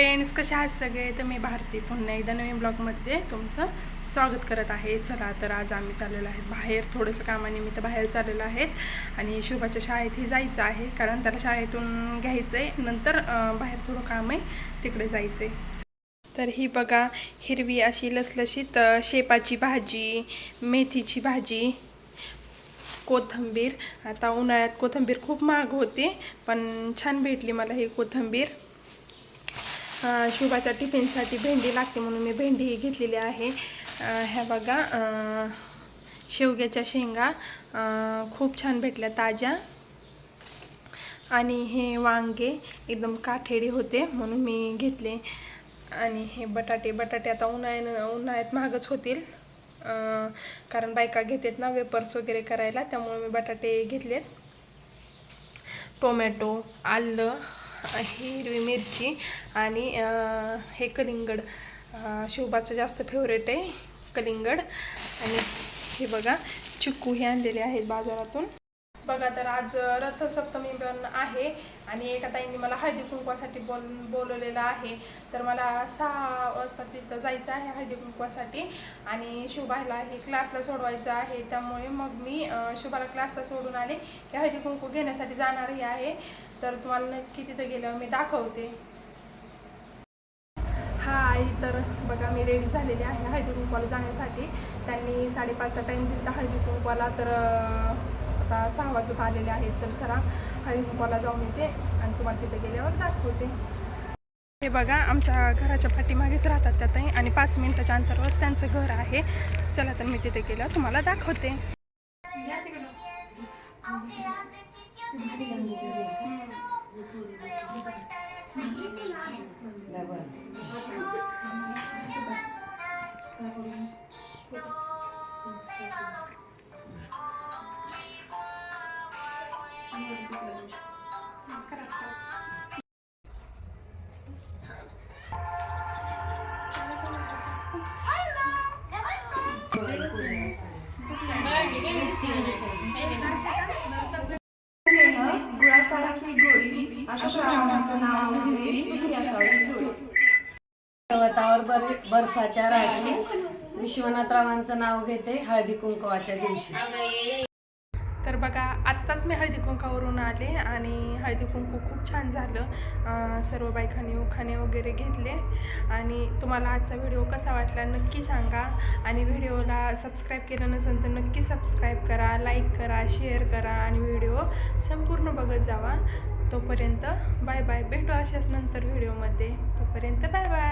Friends, कशा आहात सगळे? तर मी भारती पुन्हा एकदा नवीन ब्लॉगमध्ये तुमचं स्वागत करत आहे. चला तर आज आम्ही चाललेलो आहे बाहेर, थोडंसं कामानिमित्त बाहेर चाललेलो आहेत आणि शुभाच्या शाळेतही जायचं आहे, कारण त्याला शाळेतून घ्यायचं आहे. नंतर बाहेर थोडं काम आहे, तिकडे जायचं आहे. तर ही बघा, हिरवी अशी लसलशीत शेपाची भाजी, मेथीची भाजी, कोथिंबीर. आता उन्हाळ्यात कोथिंबीर खूप महाग होते, पण छान भेटली मला ही कोथिंबीर. शुभाच्या टिफिनसाठी भेंडी लागते म्हणून मी भेंडी घेतलेली आहे. ह्या बघा, शेवग्याच्या शेंगा खूप छान भेटल्या ताज्या. आणि हे वांगे एकदम काठेडी होते म्हणून मी घेतले. आणि हे बटाटे आता उन्हाळ्यात महागच होतील, कारण बायका घेतात ना वेपर्स वगैरे करायला, त्यामुळे मी बटाटे घेतलेत. टोमॅटो, आलं, हिरवी मिरची आणि हे कलिंगड. शुभाचं जास्त फेवरेट आहे कलिंगड. आणि हे बघा, चिक्कू हे आणलेले आहेत बाजारातून. बघा, तर आज रथसप्तमी पण आहे आणि एका ताईंनी मला हळदी कुंकवासाठी बोलवलेलं आहे. तर मला 6 वाजता तिथं जायचं आहे हळदी कुंकवासाठी. आणि शुभाला ही क्लासला सोडवायचं आहे, त्यामुळे मग मी शुभाला क्लासला सोडून आले की हळदी कुंकू घेण्यासाठी जाणारही आहे. तर तुम्हाला नक्की तिथं गेल्यावर मी दाखवते. हाय, तर बघा मी रेडी झालेली आहे हळदी कुंकवाला जाण्यासाठी. त्यांनी 5:30चा टाईम दिला हळदी कुंकवाला, तर आता 6 वाजत आलेले आहेत. तर चला हळदी कुंकवाला जाऊन येते आणि तुम्हाला तिथे गेल्यावर दाखवते. हे बघा, आमच्या घराच्या पाठीमागेच राहतात त्या ताई आणि 5 मिनिटाच्या अंतरावरच त्यांचं घर आहे. चला तर मी तिथे गेल्यावर तुम्हाला दाखवते. गुळासारखी गोडी अशा श्रावणाचं नाव पर्वतावर बर्फाच्या राशी विश्वनाथरावांचं नाव घेते हळदी कुंकवाच्या दिवशी. तर बघा, आत्ताच मी हळदी कुंकावरून आले आणि हळदी कुंकू खूप छान झालं. सर्व बायकांनी उखाणे वगैरे घेतले. आणि तुम्हाला आजचा व्हिडिओ कसा वाटला नक्की सांगा. आणि व्हिडिओला सबस्क्राईब केलं नसेल तर नक्की सबस्क्राईब करा, लाईक करा, शेअर करा आणि व्हिडिओ संपूर्ण बघत जावा. तोपर्यंत बाय बाय. भेटू अशाच नंतर व्हिडिओमध्ये. तोपर्यंत बाय बाय.